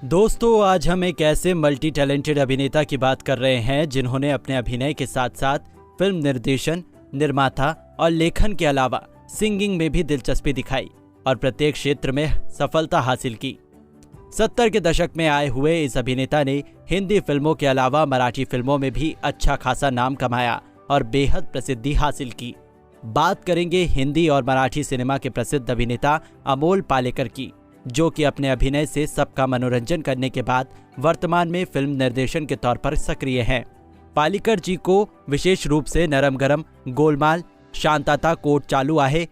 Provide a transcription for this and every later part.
दोस्तों, आज हम एक ऐसे मल्टी टैलेंटेड अभिनेता की बात कर रहे हैं जिन्होंने अपने अभिनय के साथ साथ फिल्म निर्देशन, निर्माता और लेखन के अलावा सिंगिंग में भी दिलचस्पी दिखाई और प्रत्येक क्षेत्र में सफलता हासिल की। 70 के दशक में आए हुए इस अभिनेता ने हिंदी फिल्मों के अलावा मराठी फिल्मों में भी अच्छा खासा नाम कमाया और बेहद प्रसिद्धि हासिल की। बात करेंगे हिंदी और मराठी सिनेमा के प्रसिद्ध अभिनेता अमोल पालेकर की, जो कि अपने अभिनय से सबका मनोरंजन करने के बाद वर्तमान में फिल्म निर्देशन के तौर पर सक्रिय हैं। पालेकर जी को विशेष रूप से नरम गरम, गोलमाल, शांताता कोर्ट चालू आहे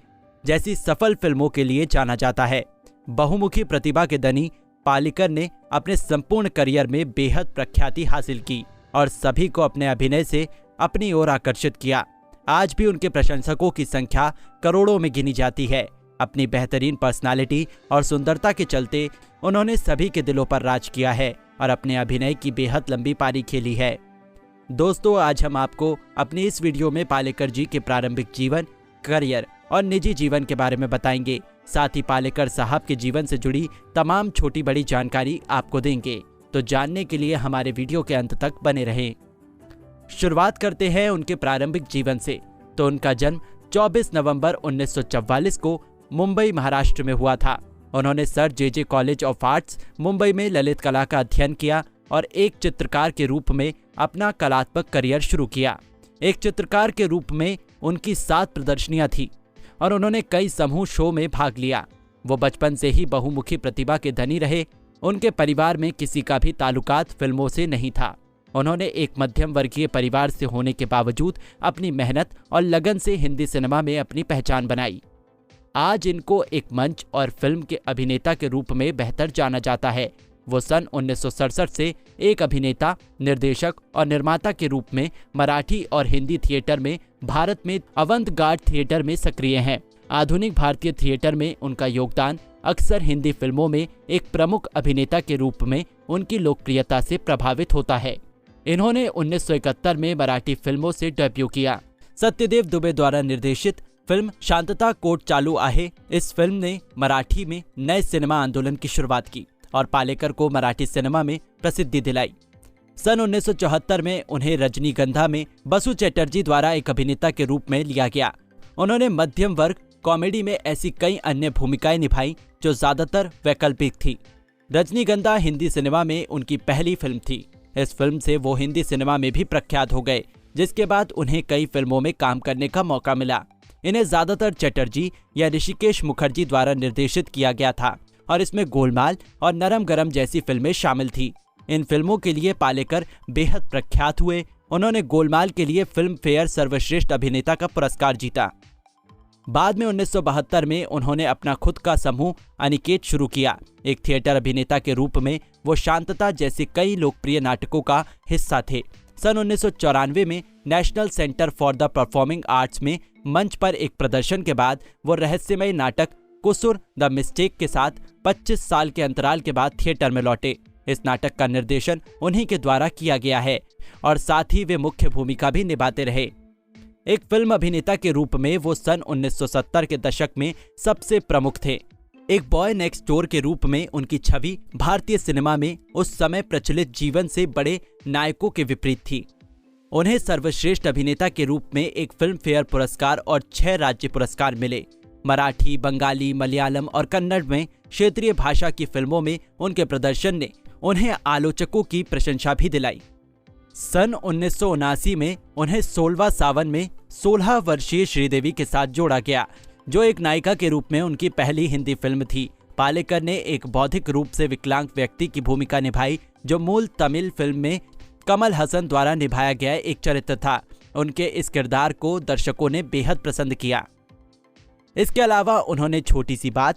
जैसी सफल फिल्मों के लिए जाना जाता है। बहुमुखी प्रतिभा के धनी पालेकर ने अपने संपूर्ण करियर में बेहद प्रख्याति हासिल की और सभी को अपने अभिनय से अपनी ओर आकर्षित किया। आज भी उनके प्रशंसकों की संख्या करोड़ों में गिनी जाती है। अपनी बेहतरीन पर्सनालिटी और सुंदरता के चलते उन्होंने सभी के दिलों पर राज किया है और अपने अभिनय की बेहद लंबी पारी खेली है। दोस्तों, आज हम आपको अपनी इस वीडियो में पालेकर जी के प्रारंभिक जीवन, करियर और निजी जीवन के बारे में बताएंगे। साथ ही पालेकर साहब के जीवन से जुड़ी तमाम छोटी बड़ी जानकारी आपको देंगे, तो जानने के लिए हमारे वीडियो के अंत तक बने रहें। शुरुआत करते हैं उनके प्रारंभिक जीवन से। तो उनका जन्म 24 नवंबर 1944 को मुंबई, महाराष्ट्र में हुआ था। उन्होंने sir J college of arts, Mumbai में ललित कला का अध्ययन किया और एक चित्रकार के रूप में अपना कलात्मक करियर शुरू किया। एक चित्रकार के रूप में उनकी 7 प्रदर्शनियां थी और उन्होंने कई समूह शो में भाग लिया। वो बचपन से ही बहुमुखी प्रतिभा के धनी रहे। उनके परिवार में किसी का भी ताल्लुकात फिल्मों से नहीं था। उन्होंने एक मध्यम वर्गीय परिवार से होने के बावजूद अपनी मेहनत और लगन से हिंदी सिनेमा में अपनी पहचान बनाई। आज इनको एक मंच और फिल्म के अभिनेता के रूप में बेहतर जाना जाता है। वो सन 1967 से एक अभिनेता, निर्देशक और निर्माता के रूप में मराठी और हिंदी थिएटर में भारत में अवंत-गार्ड थिएटर में सक्रिय हैं। आधुनिक भारतीय थिएटर में उनका योगदान अक्सर हिंदी फिल्मों में एक प्रमुख अभिनेता के रूप में उनकी लोकप्रियता से प्रभावित होता है। इन्होंने 1971 में मराठी फिल्मों से डेब्यू किया। सत्यदेव दुबे द्वारा निर्देशित फिल्म शांतता कोर्ट चालू आहे, इस फिल्म ने मराठी में नए सिनेमा आंदोलन की शुरुआत की और पालेकर को मराठी सिनेमा में प्रसिद्धि दिलाई। सन 1974 में उन्हें रजनीगंधा में बसु चटर्जी द्वारा एक अभिनेता के रूप में लिया गया। उन्होंने मध्यम वर्ग कॉमेडी में ऐसी कई अन्य भूमिकाएं निभाई जो ज्यादातर वैकल्पिक थी। रजनीगंधा हिंदी सिनेमा में उनकी पहली फिल्म थी। इस फिल्म से वो हिंदी सिनेमा में भी प्रख्यात हो गए, जिसके बाद उन्हें कई फिल्मों में काम करने का मौका मिला। इन्हें ज्यादातर चटर्जी या ऋषिकेश मुखर्जी द्वारा निर्देशित किया गया था और इसमें गोलमाल और नरम गरम जैसी फिल्में शामिल थी। इन फिल्मों के लिए पालेकर बेहद प्रख्यात हुए। उन्होंने गोलमाल के लिए फिल्म फेयर सर्वश्रेष्ठ अभिनेता का पुरस्कार जीता। बाद में 1972 में उन्होंने अपना खुद का समूह अनिकेत शुरू किया। एक थिएटर अभिनेता के रूप में वो शांतता जैसे कई लोकप्रिय नाटकों का हिस्सा थे। सन 1994 में national centre for the performing arts में मंच पर एक प्रदर्शन के बाद वो रहस्यमय नाटक कुसुर द मिस्टेक के साथ 25 साल के अंतराल के बाद थिएटर में लौटे। इस नाटक का निर्देशन उन्हीं के द्वारा किया गया है और साथ ही वे मुख्य भूमिका भी निभाते रहे। एक फिल्म अभिनेता के रूप में वो सन 1970 के दशक में सबसे प्रमुख थे। एक बॉय नेक्स्ट डोर के रूप में उनकी छवि भारतीय सिनेमा में उस समय प्रचलित जीवन से बड़े नायकों के विपरीत थी। उन्हें सर्वश्रेष्ठ अभिनेता के रूप में एक फिल्म फेयर पुरस्कार और 6 राज्य पुरस्कार मिले। मराठी, बंगाली, मलयालम और कन्नड़ में क्षेत्रीय भाषा की फिल्मों में उनके प्रदर्शन ने उन्हें आलोचकों की प्रशंसा भी दिलाई। सन 1979 में उन्हें 16वां सावन में 16 वर्षीय श्रीदेवी के साथ जोड़ा गया, जो एक नायिका के रूप में उनकी पहली हिंदी फिल्म थी। पालेकर ने एक बौद्धिक रूप से विकलांग व्यक्ति की भूमिका निभाई, जो मूल तमिल फिल्म में कमल हसन द्वारा निभाया गया एक चरित्र था। उनके इस किरदार को दर्शकों ने बेहद पसंद किया। इसके अलावा उन्होंने छोटी सी बात,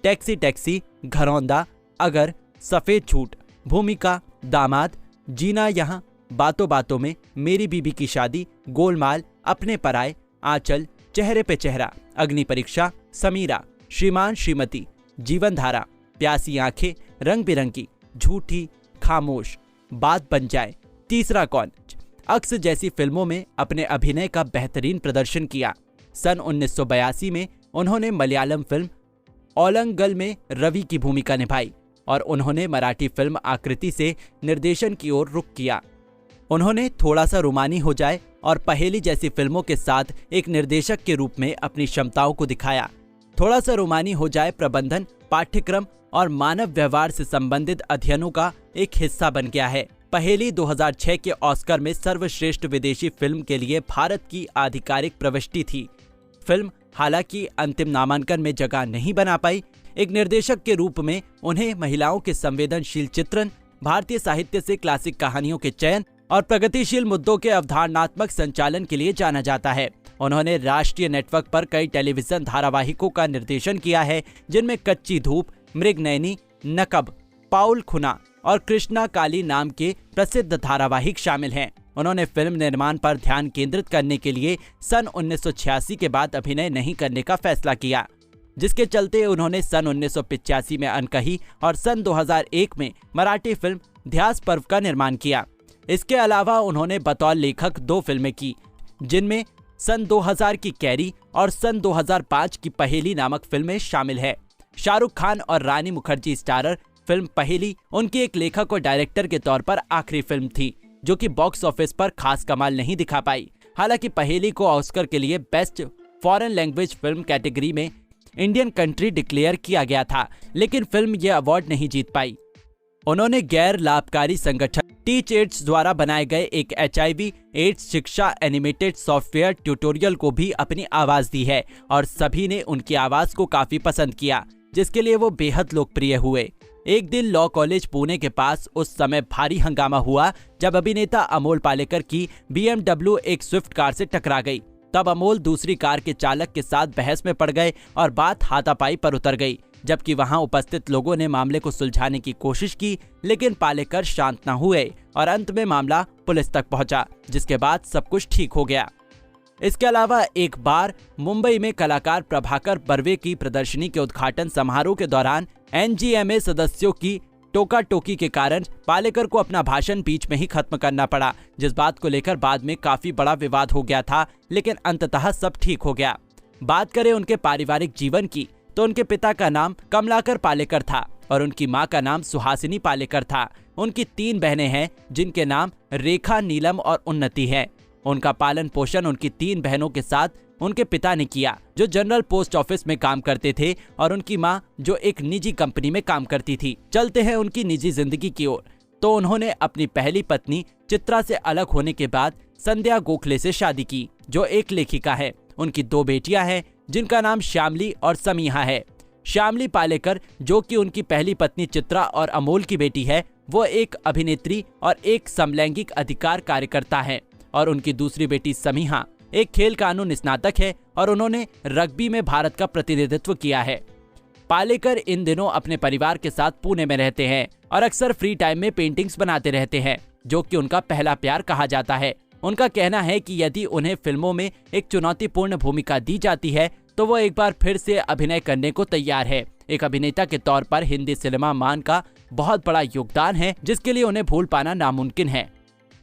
टैक्सी टैक्सी, घरौंदा, अगर, सफेद छूट, भूमिका, दामाद, जीना यहाँ, बातों बातों में, मेरी बीबी की शादी, गोलमाल, अपने पराए, आंचल, चेहरे पे चेहरा, अग्नि परीक्षा, समीरा, श्रीमान श्रीमती, जीवन धारा, प्यासी आंखें, रंग बिरंगी, झूठी, खामोश, बात बन जाए, तीसरा कौन, अक्स जैसी फिल्मों में अपने अभिनय का बेहतरीन प्रदर्शन किया। सन 1982 में उन्होंने मलयालम फिल्म ओलंगल में रवि की भूमिका निभाई। और उन्होंने मराठी फिल्म आकृति से निर्देशन की ओर रुख किया। उन्होंने थोड़ा सा रुमानी हो जाए और पहेली जैसी फिल्मों के साथ एक निर्देशक के रूप में अपनी क्षमताओं को दिखाया। थोड़ा सा रुमानी हो जाए प्रबंधन, पाठ्यक्रम और मानव व्यवहार से संबंधित अध्ययनों का एक हिस्सा बन गया है। पहेली 2006 के ऑस्कर में सर्वश्रेष्ठ विदेशी फिल्म के लिए भारत की आधिकारिक प्रविष्टि थी। फिल्म हालांकि अंतिम नामांकन में जगह नहीं बना पाई। एक निर्देशक के रूप में उन्हें महिलाओं के संवेदनशील चित्रण, भारतीय साहित्य से क्लासिक कहानियों के चयन और प्रगतिशील मुद्दों के अवधारणात्मक संचालन के लिए जाना जाता है। उन्होंने राष्ट्रीय नेटवर्क पर कई टेलीविजन धारावाहिकों का निर्देशन किया है, जिनमें कच्ची धूप, मृगनयनी, नकब, पाउल खुना और कृष्णा काली नाम के प्रसिद्ध धारावाहिक शामिल हैं। उन्होंने फिल्म निर्माण पर ध्यान केंद्रित करने के लिए सन 1986 के बाद अभिनय नहीं करने का फैसला किया, जिसके चलते उन्होंने सन 1985 में अनकही और सन 2001 में मराठी फिल्म ध्यास पर्व का निर्माण किया। इसके अलावा उन्होंने बतौर लेखक 2 फिल्में की, जिनमें सन 2000 की कैरी और सन 2005 की पहेली नामक फिल्में शामिल है। शाहरुख खान और रानी मुखर्जी स्टारर फिल्म पहेली उनकी एक लेखक और डायरेक्टर के तौर पर आखिरी फिल्म थी, जो कि बॉक्स ऑफिस पर खास कमाल नहीं दिखा पाई। हालांकि पहेली को ऑस्कर के लिए best foreign language film category में इंडियन कंट्री डिक्लेयर किया गया था, लेकिन फिल्म ये अवार्ड नहीं जीत पाई। उन्होंने गैर लाभकारी संगठन टीच एड्स द्वारा बनाए गए एक HIV एड्स शिक्षा एनिमेटेड सॉफ्टवेयर ट्यूटोरियल को भी अपनी आवाज दी है और सभी ने उनकी आवाज को काफी पसंद किया, जिसके लिए वो बेहद लोकप्रिय हुए। एक दिन लॉ कॉलेज पुणे के पास उस समय भारी हंगामा हुआ जब अभिनेता अमोल पालेकर की BMW एक स्विफ्ट कार से टकरा गई। तब अमोल दूसरी कार के चालक के साथ बहस में पड़ गए और बात हाथापाई पर उतर गई, जबकि वहां उपस्थित लोगों ने मामले को सुलझाने की कोशिश की, लेकिन पालेकर शांत न हुए और अंत में मामला पुलिस तक पहुंचा, जिसके बाद सब कुछ ठीक हो गया। इसके अलावा एक बार मुंबई में कलाकार प्रभाकर बर्वे की प्रदर्शनी के उद्घाटन समारोह के दौरान NGMA सदस्यों की टोका टोकी के कारण पालेकर को अपना भाषण बीच में ही खत्म करना पड़ा, जिस बात को लेकर बाद में काफी बड़ा विवाद हो गया था, लेकिन अंततः सब ठीक हो गया। बात करें उनके पारिवारिक जीवन की, तो उनके पिता का नाम कमलाकर पालेकर था और उनकी मां का नाम सुहासिनी पालेकर था। उनकी 3 बहनें हैं, जिनके नाम रेखा, नीलम और उन्नति है। उनका पालन पोषण उनकी 3 बहनों के साथ उनके पिता ने किया, जो जनरल पोस्ट ऑफिस में काम करते थे, और उनकी मां जो एक निजी कंपनी में काम करती थी। चलते हैं उनकी निजी जिंदगी की ओर। तो उन्होंने अपनी पहली पत्नी चित्रा से अलग होने के बाद संध्या गोखले से शादी की, जो एक लेखिका है। उनकी 2 बेटियां हैं, जिनका नाम श्यामली और समीहा है। श्यामली पालेकर, जो कि उनकी पहली पत्नी चित्रा और अमोल की बेटी है, वो एक अभिनेत्री और एक समलैंगिक अधिकार कार्यकर्ता है, और उनकी दूसरी बेटी समीहा एक खेल कानून स्नातक है और उन्होंने रग्बी में भारत का प्रतिनिधित्व किया है। पालेकर इन दिनों अपने परिवार के साथ पुणे में रहते हैं और अक्सर फ्री टाइम में पेंटिंग्स बनाते रहते हैं, जो कि उनका पहला प्यार कहा जाता है। उनका कहना है कि यदि उन्हें फिल्मों में एक चुनौतीपूर्ण भूमिका दी जाती है तो वो एक बार फिर से अभिनय करने को तैयार है। एक अभिनेता के तौर पर हिंदी सिनेमा मान का बहुत बड़ा योगदान है, जिसके लिए उन्हें भूल पाना नामुमकिन है।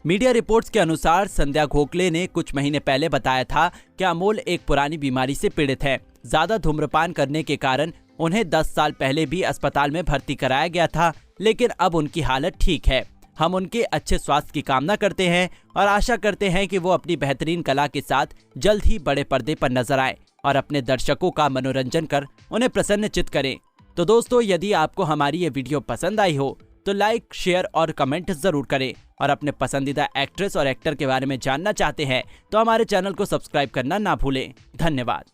मीडिया रिपोर्ट्स के अनुसार संध्या गोखले ने कुछ महीने पहले बताया था कि अमोल एक पुरानी बीमारी से पीड़ित है। ज्यादा धूम्रपान करने के कारण उन्हें 10 साल पहले भी अस्पताल में भर्ती कराया गया था, लेकिन अब उनकी हालत ठीक है। हम उनके अच्छे स्वास्थ्य की कामना करते हैं और आशा करते हैं कि वो अपनी बेहतरीन कला के साथ जल्द ही बड़े पर्दे पर नजर आए और अपने दर्शकों का मनोरंजन कर उन्हें प्रसन्नचित करें। तो दोस्तों, यदि आपको हमारी ये वीडियो पसंद आई हो तो लाइक, शेयर और कमेंट जरूर करें, और अपने पसंदीदा एक्ट्रेस और एक्टर के बारे में जानना चाहते हैं तो हमारे चैनल को सब्सक्राइब करना ना भूलें। धन्यवाद।